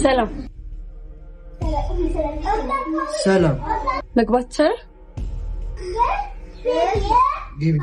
ሰላም ሰላም መግባት ይቻላል? ግቢ።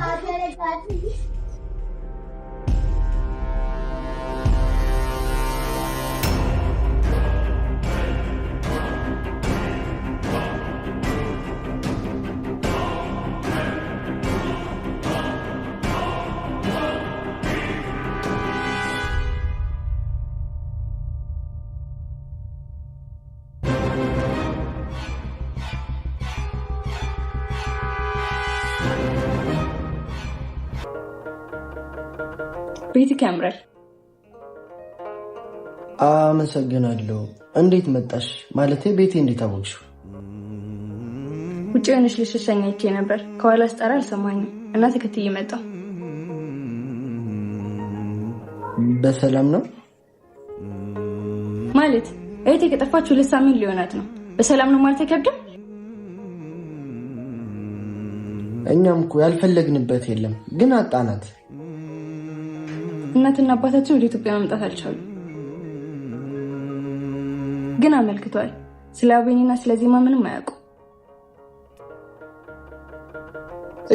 ቤትክ ያምራል። አመሰግናለሁ። እንዴት መጣሽ? ማለቴ ቤቴ እንዴት አወቅሽው? ውጭ ሆነሽ ልሸሸኝ አይቼ ነበር። ከኋላ ስጠራ አልሰማኝም እና ተከትዬ መጣሁ። በሰላም ነው? ማለት እህቴ ከጠፋች 2 ሳምንት ሊሆናት ነው። በሰላም ነው ማለት አይከብድም? እኛም እኮ ያልፈለግንበት የለም ግን አጣናት። እናትና አባታችን ወደ ኢትዮጵያ መምጣት አልቻሉ። ግን አመልክቷል። ስለ አቤኒና ስለዚህማ ምንም አያውቁ።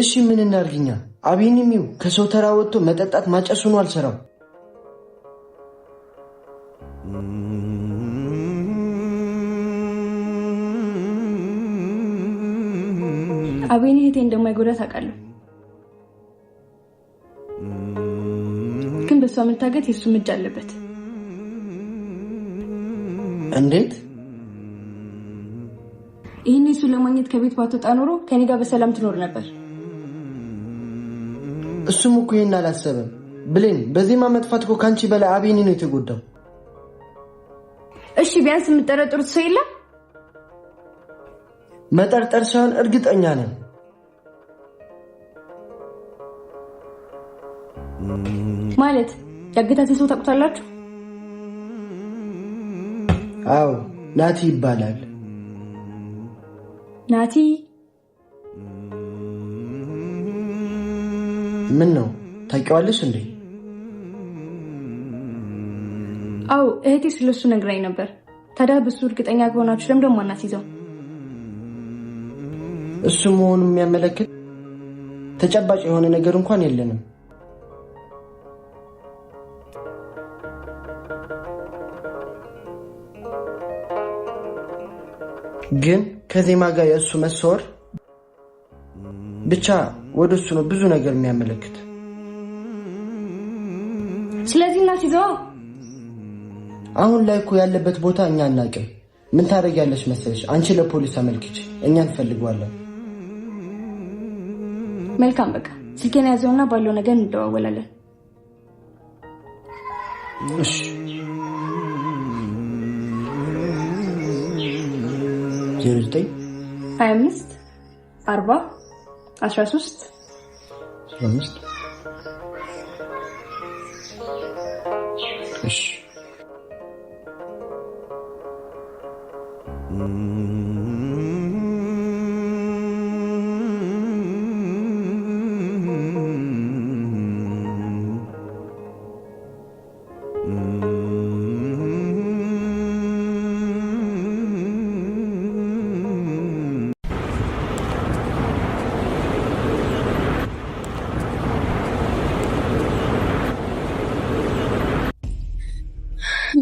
እሺ ምን እናርግኛ? አቤኒም ከሰው ተራ ወጥቶ መጠጣት ማጨሱ ነው አልሰራው። አቤኒ እህቴ እንደማይጎዳት አውቃለሁ። ግን በሷ መታገት የሱ እጅ አለበት። እንዴት? ይህን እሱን ለማግኘት ከቤት ባትወጣ ኖሮ ከኔ ጋር በሰላም ትኖር ነበር። እሱም እኮ ይሄን አላሰበም። ብሌን በዚህ ማመጥፋት እኮ ካንቺ በላይ አቤኒ ነው የተጎዳው። እሺ ቢያንስ የምትጠረጥሩት ሰው የለም? መጠርጠር ሳይሆን እርግጠኛ ነኝ። ማለት ያገታትን ሰው ታውቁታላችሁ? አዎ ናቲ ይባላል። ናቲ? ምን ነው ታውቂዋለሽ እንዴ? አዎ እህቴ ስለሱ ነግራኝ ነበር። ታዲያ በሱ እርግጠኛ ከሆናችሁ ለምን ደሞ አናስይዘው? እሱ መሆኑን የሚያመለክት ተጨባጭ የሆነ ነገር እንኳን የለንም። ግን ከዜማ ጋር የእሱ መሰወር ብቻ ወደሱ ነው ብዙ ነገር የሚያመለክት። ስለዚህ እናስይዘው። አሁን ላይ እኮ ያለበት ቦታ እኛ አናውቅም። ምን ታደርጊያለሽ መሰለሽ? አንቺ ለፖሊስ አመልክች፣ እኛ እንፈልገዋለን። መልካም በቃ ስልኬን ያዘውና ባለው ነገር እንደዋወላለን። እሺ 09 25 40 13 15 እሺ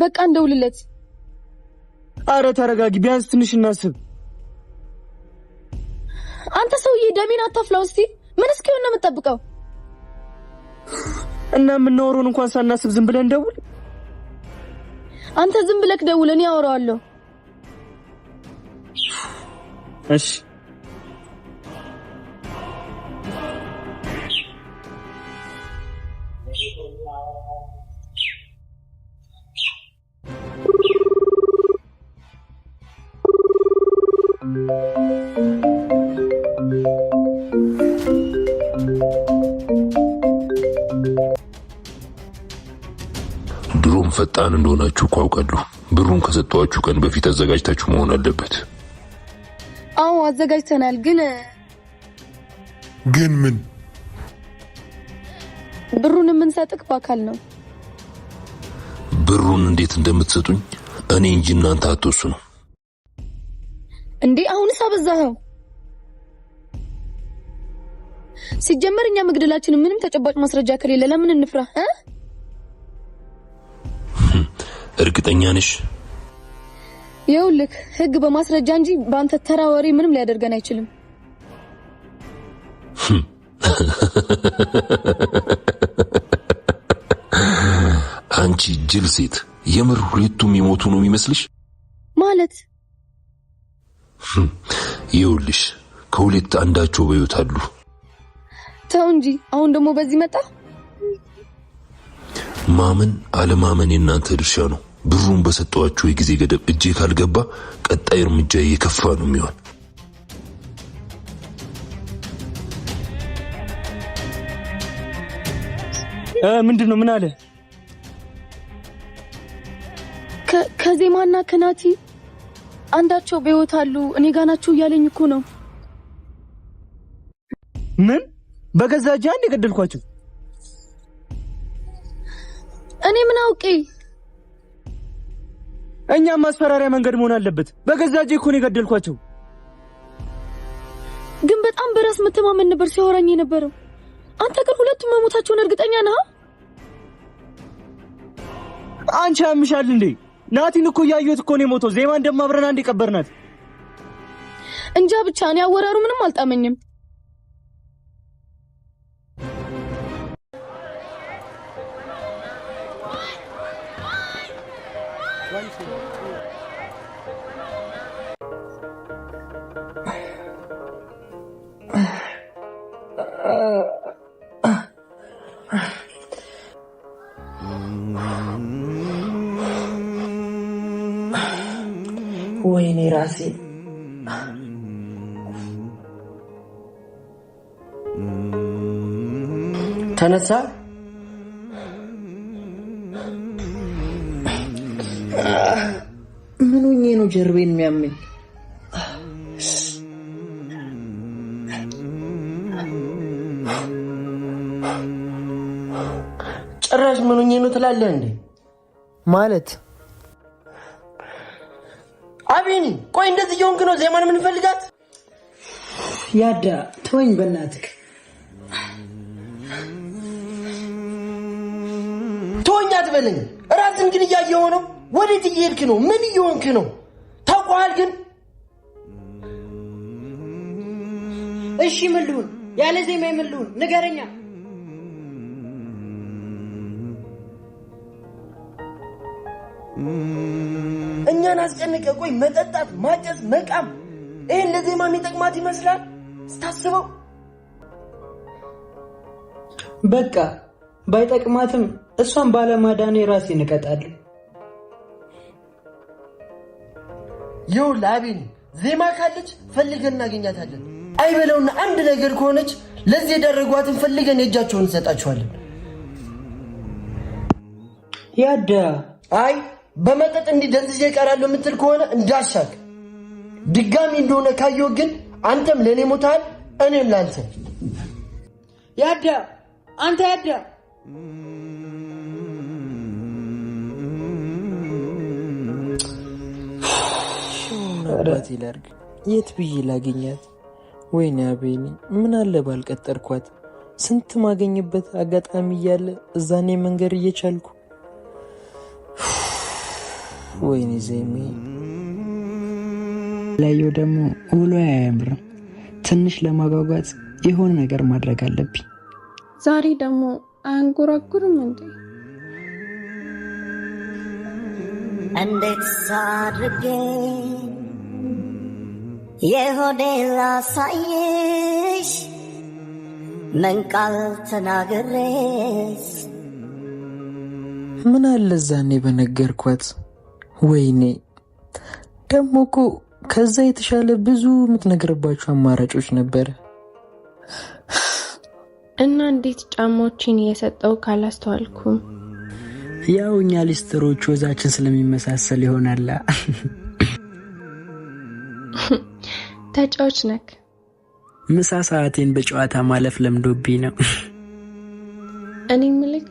በቃ እንደውልለት። አረ ተረጋጊ፣ ቢያንስ ትንሽ እናስብ። አንተ ሰውዬ ደሜን አታፍላው እስቲ። ምን እስኪሆን ነው የምትጠብቀው? እና የምናወራውን እንኳን ሳናስብ ዝም ብለን ደውል። አንተ ዝም ብለክ ደውል፣ እኔ አወራዋለሁ። እሺ ድሮም ፈጣን እንደሆናችሁ አውቃለሁ። ብሩን ከሰጣችሁ ቀን በፊት አዘጋጅታችሁ መሆን አለበት። አዎ አዘጋጅተናል። ግን ምን? ብሩን የምንሰጥክ በአካል ነው። ብሩን እንዴት እንደምትሰጡኝ እኔ እንጂ እናንተ አትወስኑ እንዴ አሁንስ አበዛኸው ሲጀመር እኛ መግደላችን ምንም ተጨባጭ ማስረጃ ከሌለ ለምን እንፍራ እርግጠኛ ነሽ ይኸውልህ ህግ በማስረጃ እንጂ በአንተ ተራ ወሬ ምንም ሊያደርገን አይችልም አንቺ ጅል ሴት የምር ሁለቱም ይሞቱ ነው የሚመስልሽ ማለት ይኸውልሽ ከሁለት አንዳቸው በሕይወት አሉ ተው እንጂ አሁን ደግሞ በዚህ መጣ ማመን አለማመን የናንተ ድርሻ ነው ብሩን በሰጠዋችሁ የጊዜ ገደብ እጄ ካልገባ ቀጣይ እርምጃ የከፋ ነው የሚሆን ምንድነው ምን አለ ከዜማና ከናቲ አንዳቸው በሕይወት አሉ እኔ ጋር ናቸው እያለኝ እኮ ነው ምን በገዛ እጄ አንድ ገደልኳቸው እኔ ምን አውቄ እኛም ማስፈራሪያ መንገድ መሆን አለበት በገዛ እጄ እኮ ነው ገደልኳቸው ግን በጣም በራስ መተማመን ነበር ሲያወራኝ የነበረው አንተ ግን ሁለቱም መሞታቸውን እርግጠኛ ነህ አንቺ አምሻል እንዴ ናቲን እኮ ያዩት እኮ ነው ሞቶ ዜማ እንደማብረን አንድ ይቀበርናት እንጃ ብቻ እኔ አወራሩ ምንም አልጣመኝም ወይኔ ራሴ ተነሳ ምን ሆኜ ነው ጀርቤን የሚያመኝ ጭራሽ ምን ሆኜ ነው ትላለህ እንዴ ማለት አቢኒ ቆይ እንደዚህ ይሆንክ ነው ዜማን ምን ፈልጋት ያዳ ተወኝ በእናትህ ተወኝ አትበለኝ ራስን ግን እያየሁ ነው ወዴት እየሄድክ ነው ምን እየሆንክ ነው ታውቀዋል ግን እሺ ምን ልሁን ያለ ዜማ ምን ልሁን ንገረኛ እኛን አስጨንቀ ቆይ መጠጣት ማጨስ መቃም ይሄን ለዜማ የሚጠቅማት ይመስላል ስታስበው በቃ ባይጠቅማትም እሷን ባለማዳኔ ራሴን እቀጣለሁ ይው ላቢን ዜማ ካለች ፈልገን እናገኛታለን አይበለውና አንድ ነገር ከሆነች ለዚህ ያደረጓትን ፈልገን እጃቸውን እንሰጣቸዋለን ያዳ አይ በመጠጥ እንዲደንዝጄ እቀራለሁ የምትል ከሆነ እንዳሻክ ድጋሚ እንደሆነ ካየው ግን አንተም ለኔ ሞታል እኔም ላንተ ያዳ አንተ ያዳ አባቴ ላርግ የት ብዬ ላገኛት ወይኔ አቤኒ ምን አለ ባልቀጠርኳት ስንት ማገኝበት አጋጣሚ እያለ እዛኔ መንገር እየቻልኩ ወይኔ ዜሜ ላየው ደግሞ ውሎ አያምርም ትንሽ ለማጓጓት የሆነ ነገር ማድረግ አለብኝ ዛሬ ደግሞ አንጎራጉርም እንዴ እንዴት ሳድርጌ የሆዴ ላሳይሽ ምን ቃል ተናግሬስ ምን አለ ዛኔ በነገርኳት ወይኔ ደግሞ እኮ ከዛ የተሻለ ብዙ የምትነግርባቸው አማራጮች ነበር እና እንዴት ጫማዎችን እየሰጠው ካላስተዋልኩም ያው እኛ ሊስትሮች ወዛችን ስለሚመሳሰል ይሆናል ተጫዎች ነክ ምሳ ሰዓቴን በጨዋታ ማለፍ ለምዶብኝ ነው እኔ ምልክ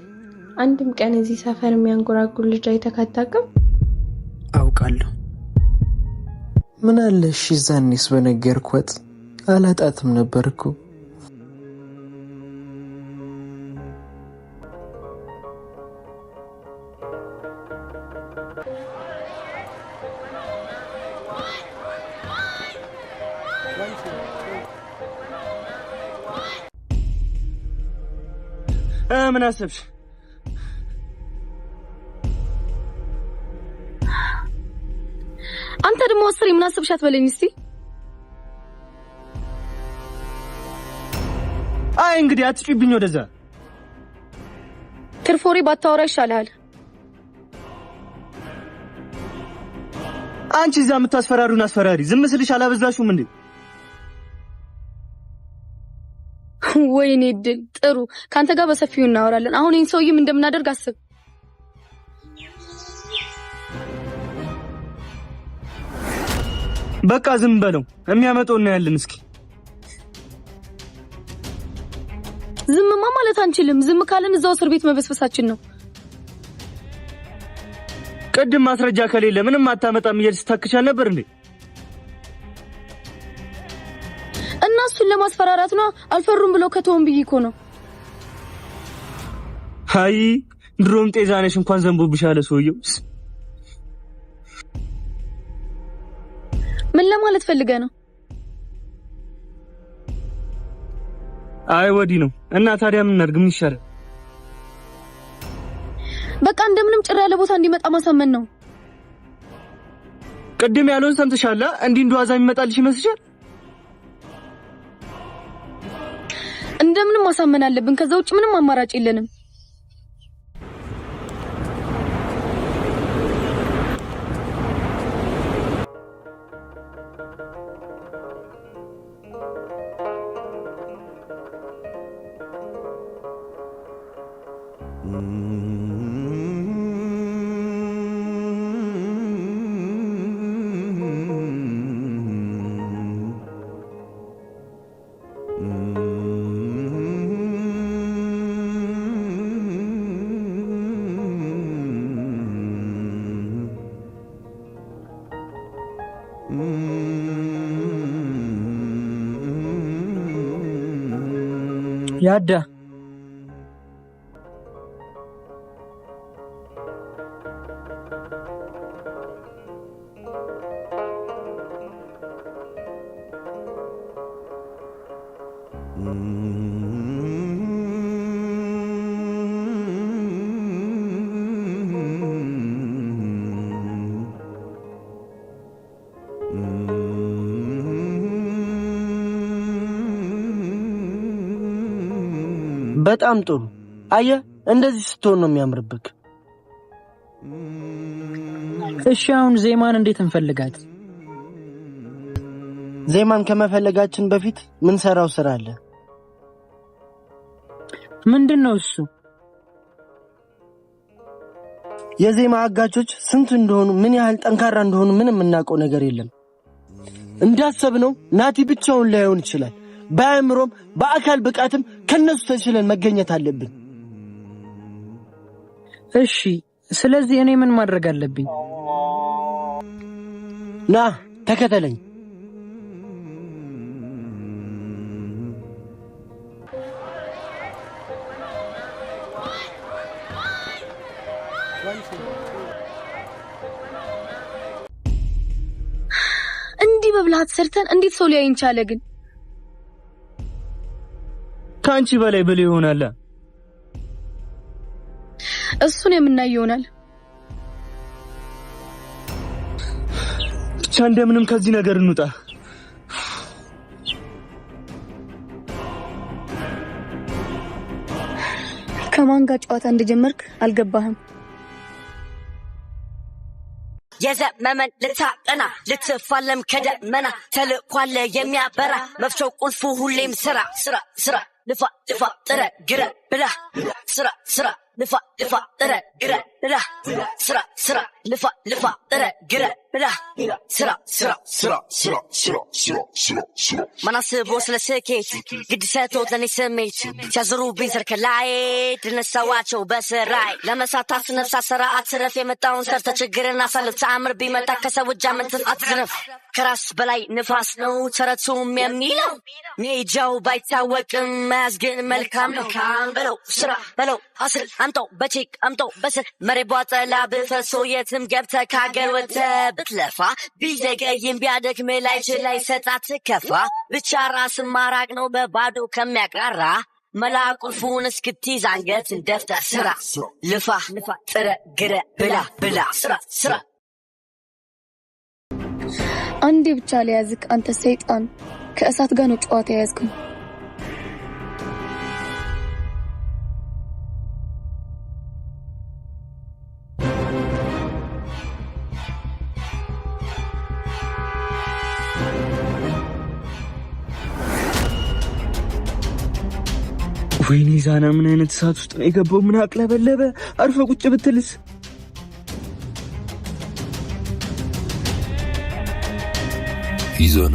አንድም ቀን እዚህ ሰፈር የሚያንጎራጉር ልጅ አይተካታቀም አውቃለሁ። ምን አለሽ ዛኔስ በነገርኳት አላጣትም ነበርኩ። ምን አሰብሽ? አንተ ደግሞ አስሬ ምን አሰብሽ አትበለኝ እስቲ። አይ እንግዲህ አትጪብኝ ወደዛ። ትርፎሪ ባታወራ ይሻላል። አንቺ እዛ የምታስፈራሩን አስፈራሪ። ዝም ስልሽ አላበዛሽውም እንዴ? ወይኔ ድል ጥሩ። ካንተ ጋር በሰፊው እናወራለን። አሁን ይሄን ሰውዬም እንደምናደርግ አስብ። በቃ ዝም በለው። የሚያመጣው ነው ያለን። እስኪ ዝምማ ማለት አንችልም። ዝም ካለን እዛው እስር ቤት መበስበሳችን ነው። ቅድም ማስረጃ ከሌለ ምንም አታመጣም እያልሽ ታክቻል ነበር እንዴ? እና እሱን ለማስፈራራት ነው። አልፈሩም ብለው ከተውን ብዬ እኮ ነው። አይ ድሮም ጤዛነሽ እንኳን ዘንቦብሻለ ሰውየው። ምን ለማለት ፈልገህ ነው? አይ ወዲህ ነው። እና ታዲያ ምን እናድርግ? ምን ይሻላል? በቃ እንደምንም ጭራ ያለ ቦታ እንዲመጣ ማሳመን ነው። ቅድም ያለውን ሰምተሻላ? እንዲህ እንደዋዛ የሚመጣልሽ ይመስልሻል? እንደምንም ማሳመን አለብን። ከዛ ውጭ ምንም አማራጭ የለንም። ያዳ በጣም ጥሩ። አየህ እንደዚህ ስትሆን ነው የሚያምርብክ። እሺ አሁን ዜማን እንዴት እንፈልጋት? ዜማን ከመፈለጋችን በፊት ምን ሰራው ስራ አለ። ምንድነው እሱ? የዜማ አጋቾች ስንት እንደሆኑ ምን ያህል ጠንካራ እንደሆኑ ምንም እናውቀው ነገር የለም። እንዳሰብነው ናቲ ብቻውን ላይሆን ይችላል። በአእምሮም በአካል ብቃትም ከነሱ ተሽለን መገኘት አለብን። እሺ ስለዚህ እኔ ምን ማድረግ አለብኝ? ና ተከተለኝ። እንዲህ በብልሃት ሰርተን እንዴት ሰው ሊያይን ቻለ? ግን ካንቺ በላይ ብልህ ይሆናል። እሱን የምናየው ይሆናል። ብቻ እንደምንም ከዚህ ነገር እንውጣ። ከማን ጋር ጨዋታ እንደጀመርክ አልገባህም። የዘመመን ልታጠና ልትፋለም ከደመና ተልኳለ የሚያበራ መፍቻው ቁልፉ ሁሌም ስራ ስራ ስራ ልፋ ልፋ ጥረ ግረ ብላ ስራ ስራ ልፋ ልፋ ጥረ ግረ ብላ ስራ ስራ ልፋ ልፋ ጥረ ግረ ብላ ስራ ማናስቦ ስለ ስኬት ግድ ሰጥቶት ለኔ ስሜት ሲያዝሩብኝ ስር ከላይ ድነሳዋቸው በስራይ ለመሳታት ነፍሳ ስራ አትረፍ የመጣውን ሰርተ ችግርን አሳልፍ ተአምር ቢመጣ ከሰው እጅ አመንትፍ አትዝረፍ ከራስ በላይ ንፋስ ነው ተረቱም የሚለው ሜጃው ባይታወቅም መያዝ ግን መልካም ነው በለው ስራ በለው አስል አምጠው በቼክ አምጠው በስል መሬት ቧጠላ ብፈሶ የትም ገብተ ካገር ወጥተ ብትለፋ ቢዘገይም ቢያደክም ላይ ሰጣት ከፋ ብቻ ራስ ማራቅ ነው በባዶ ከሚያቅራራ መላ ቁልፉን እስክትይዝ አንገትን ደፍተህ ስራ ልፋ ጥረ ግረ ብላ ስራ አንዴ ብቻ ለያዝክ አንተ ሰይጣን ከእሳት ጋር ነው ጨዋታ ያዝከው ወይኔ ዛና ምን አይነት እሳት ውስጥ ነው የገባው? ምን አቅለበለበ? አርፈ ቁጭ ብትልስ? ይዛና